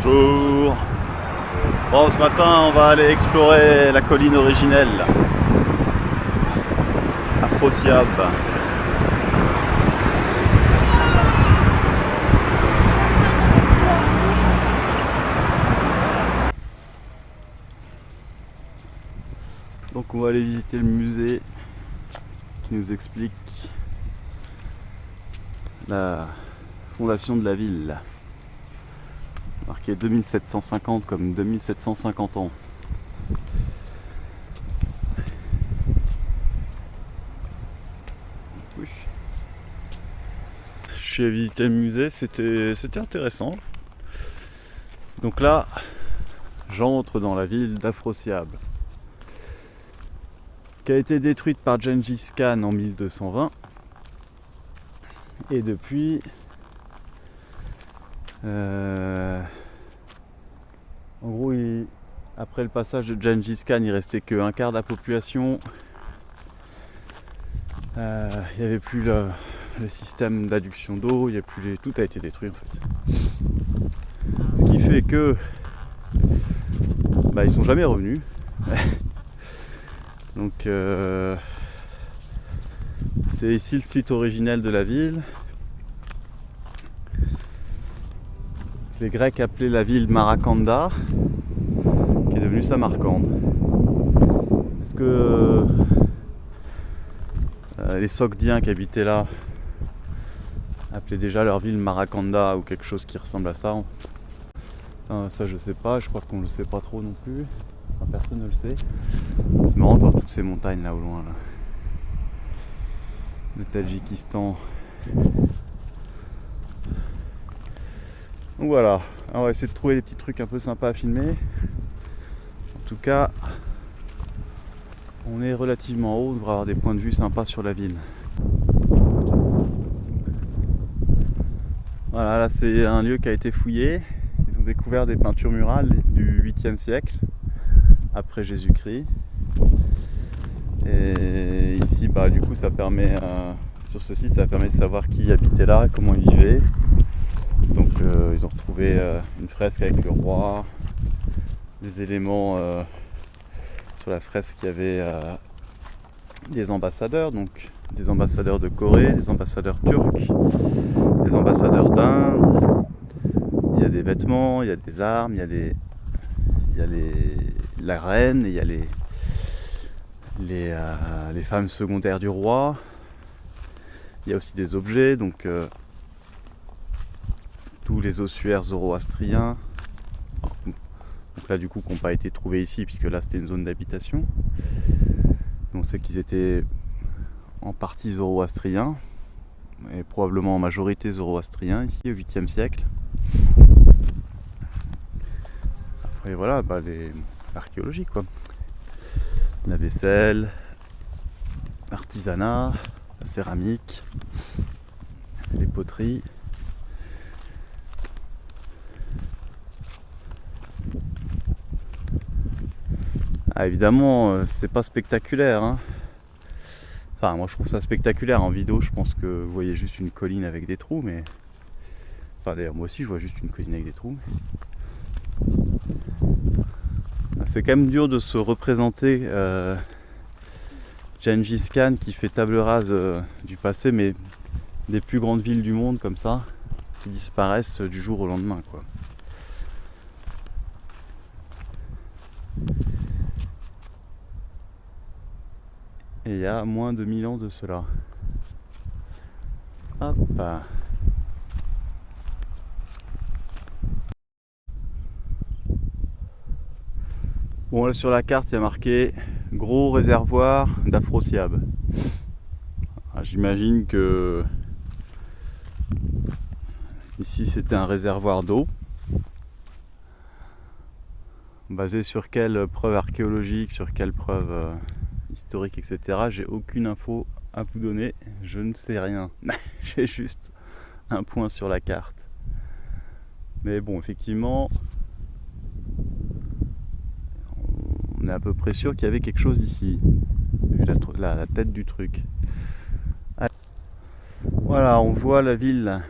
Bonjour. Bon, ce matin, on va aller explorer la colline originelle, Afrosiab. Donc on va aller visiter le musée qui nous explique la fondation de la ville. Marqué 2750 comme 2750 ans. Oui. Je suis allé visiter le musée, c'était intéressant. Donc là, j'entre dans la ville d'Afrosiab, qui a été détruite par Gengis Khan en 1220. Et depuis, en gros, après le passage de Gengis Khan, il restait qu'un quart de la population. Il n'y avait plus le système d'adduction d'eau, tout a été détruit en fait. Ce qui fait que ils sont jamais revenus. Donc c'est ici le site originel de la ville. Les Grecs appelaient la ville Marakanda, qui est devenue Samarcande. Est-ce que les Sogdiens qui habitaient là appelaient déjà leur ville Marakanda ou quelque chose qui ressemble à ça? Ça je sais pas, je crois qu'on le sait pas trop non plus. Enfin, personne ne le sait. C'est marrant de voir toutes ces montagnes là au loin là. Le Tadjikistan. Donc voilà, alors on va essayer de trouver des petits trucs un peu sympas à filmer. En tout cas, on est relativement haut, on devrait avoir des points de vue sympas sur la ville. Voilà, là c'est un lieu qui a été fouillé. Ils ont découvert des peintures murales du 8e siècle, après Jésus-Christ. Et ici, du coup, ça permet, sur ce site, ça permet de savoir qui habitait là, comment il vivait. Donc ils ont retrouvé une fresque avec le roi, des éléments sur la fresque, il y avait des ambassadeurs, donc des ambassadeurs de Corée, des ambassadeurs turcs, des ambassadeurs d'Inde. Il y a des vêtements, il y a des armes, il y a la reine, il y a les femmes secondaires du roi. Il y a aussi des objets, donc tous les ossuaires zoroastriens. Donc là du coup qui n'ont pas été trouvés ici puisque là c'était une zone d'habitation. On sait qu'ils étaient en partie zoroastriens et probablement en majorité zoroastriens ici au 8e siècle. Après voilà, l'archéologie quoi. La vaisselle, l'artisanat, la céramique, les poteries. Ah, évidemment, c'est pas spectaculaire, hein. Enfin, moi je trouve ça spectaculaire en vidéo. Je pense que vous voyez juste une colline avec des trous, mais enfin, d'ailleurs, moi aussi je vois juste une colline avec des trous. C'est quand même dur de se représenter Gengis Khan qui fait table rase du passé, mais des plus grandes villes du monde comme ça, qui disparaissent du jour au lendemain, quoi. Et il y a moins de 1000 ans de cela. Hop. Bon, là sur la carte il y a marqué gros réservoir d'Afrosiab. J'imagine que ici c'était un réservoir d'eau. Basé sur quelle preuve archéologique, sur quelle preuve historique, etc. J'ai aucune info à vous donner, je ne sais rien. J'ai juste un point sur la carte. Mais bon, effectivement, on est à peu près sûr qu'il y avait quelque chose ici, vu la tête du truc. Voilà, on voit la ville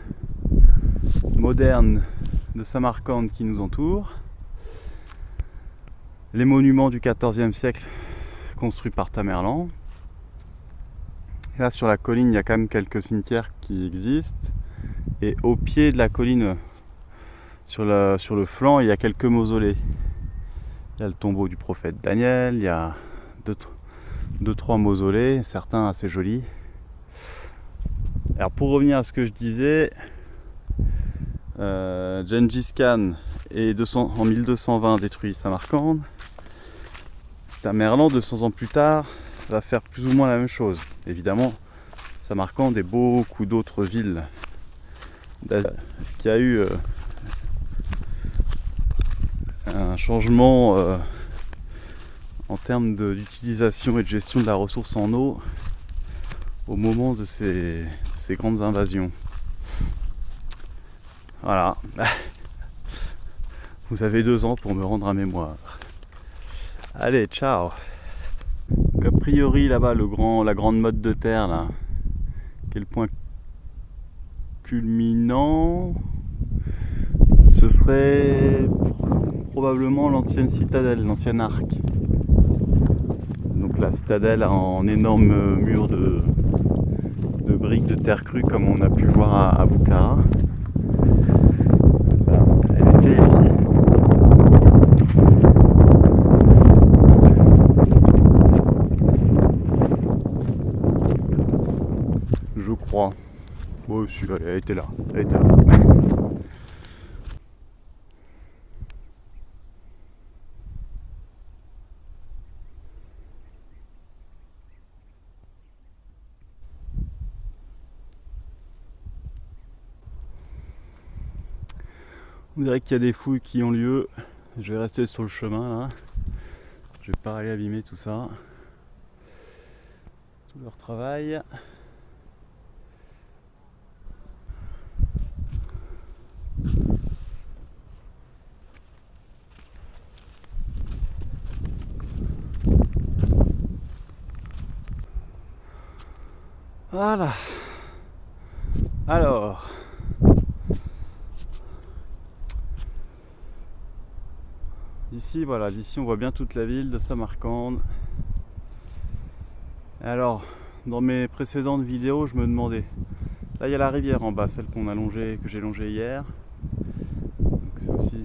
moderne de Samarcande qui nous entourent. Les monuments du XIVe siècle construits par Tamerlan. Et là sur la colline, il y a quand même quelques cimetières qui existent. Et au pied de la colline, sur le flanc, il y a quelques mausolées. Il y a le tombeau du prophète Daniel, il y a deux, trois mausolées, certains assez jolis. Alors pour revenir à ce que je disais, Gengis Khan en 1220 détruit Samarcande. Tamerlan, 200 ans plus tard, va faire plus ou moins la même chose. Évidemment, Samarcande et beaucoup d'autres villes d'Asie. Est-ce qu'il y a eu un changement en termes d'utilisation et de gestion de la ressource en eau au moment de ces grandes invasions? Voilà. Vous avez 2 ans pour me rendre un mémoire. Allez, ciao. Donc, a priori là-bas, la grande motte de terre là, qui est le point culminant, ce serait probablement l'ancienne citadelle, l'ancien arc. Donc la citadelle en énorme mur de briques de terre crue comme on a pu voir à Bukhara. Elle était ici. Je crois. Oh, celui-là, elle était là. Elle était là. On dirait qu'il y a des fouilles qui ont lieu. Je vais rester sur le chemin là. Je vais pas aller abîmer tout ça. Tout leur travail. Voilà. Alors. Ici, voilà, d'ici on voit bien toute la ville de Samarcande. Alors, dans mes précédentes vidéos, je me demandais, là il y a la rivière en bas, celle que j'ai longée hier. C'est aussi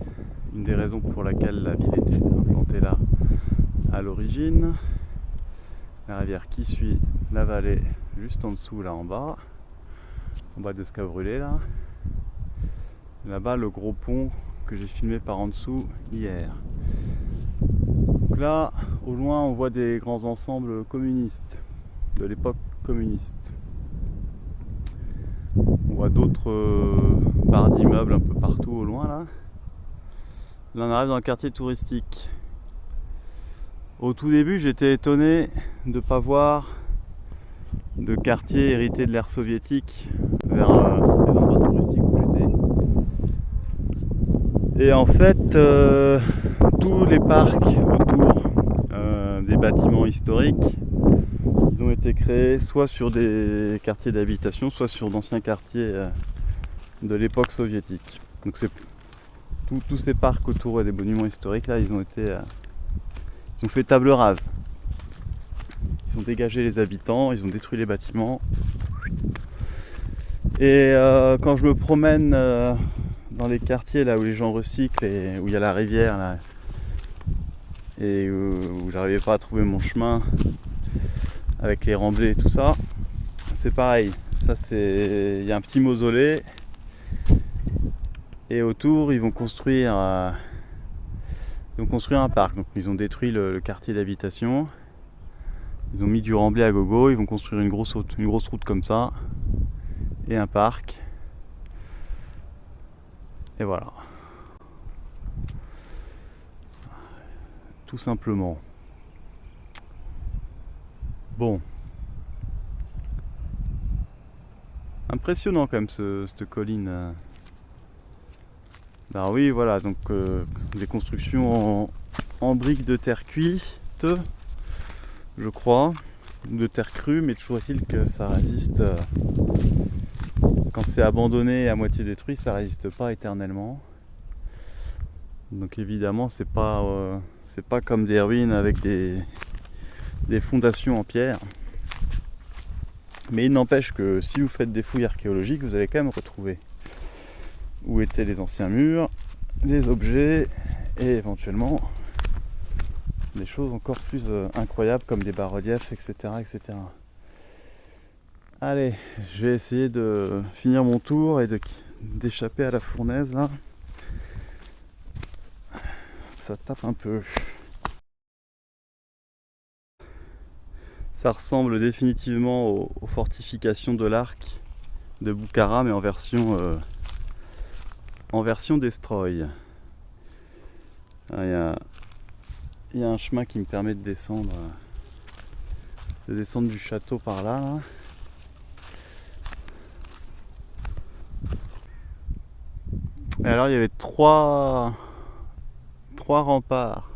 une des raisons pour laquelle la ville était implantée là à l'origine. La rivière qui suit la vallée juste en dessous, là en bas de ce qu'a brûlé là. Là-bas, le gros pont que j'ai filmé par en dessous hier. Donc là, au loin, on voit des grands ensembles communistes, de l'époque communiste. On voit d'autres barres d'immeubles un peu partout au loin là. Là, on arrive dans le quartier touristique. Au tout début, j'étais étonné de ne pas voir de quartier hérité de l'ère soviétique vers les endroits touristiques où j'étais. Et en fait, tous les parcs autour des bâtiments historiques, ils ont été créés soit sur des quartiers d'habitation, soit sur d'anciens quartiers de l'époque soviétique. Donc c'est tous ces parcs autour des monuments historiques là, ils ont fait table rase. Ils ont dégagé les habitants, ils ont détruit les bâtiments. Et quand je me promène dans les quartiers là où les gens recyclent et où il y a la rivière là, et où j'arrivais pas à trouver mon chemin avec les remblais et tout ça, c'est pareil. Ça il y a un petit mausolée et autour ils vont construire un parc. Donc ils ont détruit le quartier d'habitation. Ils ont mis du remblai à gogo, ils vont construire une grosse route comme ça et un parc. Et voilà. Tout simplement. Bon. Impressionnant quand même cette colline. Ben oui, voilà, donc des constructions en briques de terre cuite, je crois, de terre crue, mais toujours est-il que ça résiste. Quand c'est abandonné et à moitié détruit, ça résiste pas éternellement. Donc évidemment c'est pas comme des ruines avec des fondations en pierre. Mais il n'empêche que si vous faites des fouilles archéologiques, vous allez quand même retrouver où étaient les anciens murs, les objets et éventuellement des choses encore plus incroyables comme des bas-reliefs, etc., etc. Allez, je vais essayer de finir mon tour et d'échapper à la fournaise là. Ça tape un peu. Ça ressemble définitivement aux fortifications de l'Arc de Boukhara, mais en version destroy. Il y a un chemin qui me permet de descendre du château par là. Et alors il y avait trois remparts,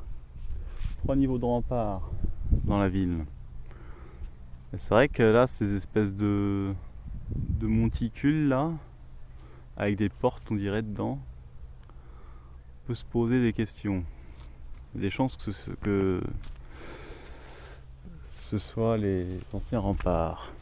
3 niveaux de remparts dans la ville. Et c'est vrai que là, ces espèces de monticules là, avec des portes on dirait dedans, on peut se poser des questions. Il y a des chances que ce soit les anciens remparts.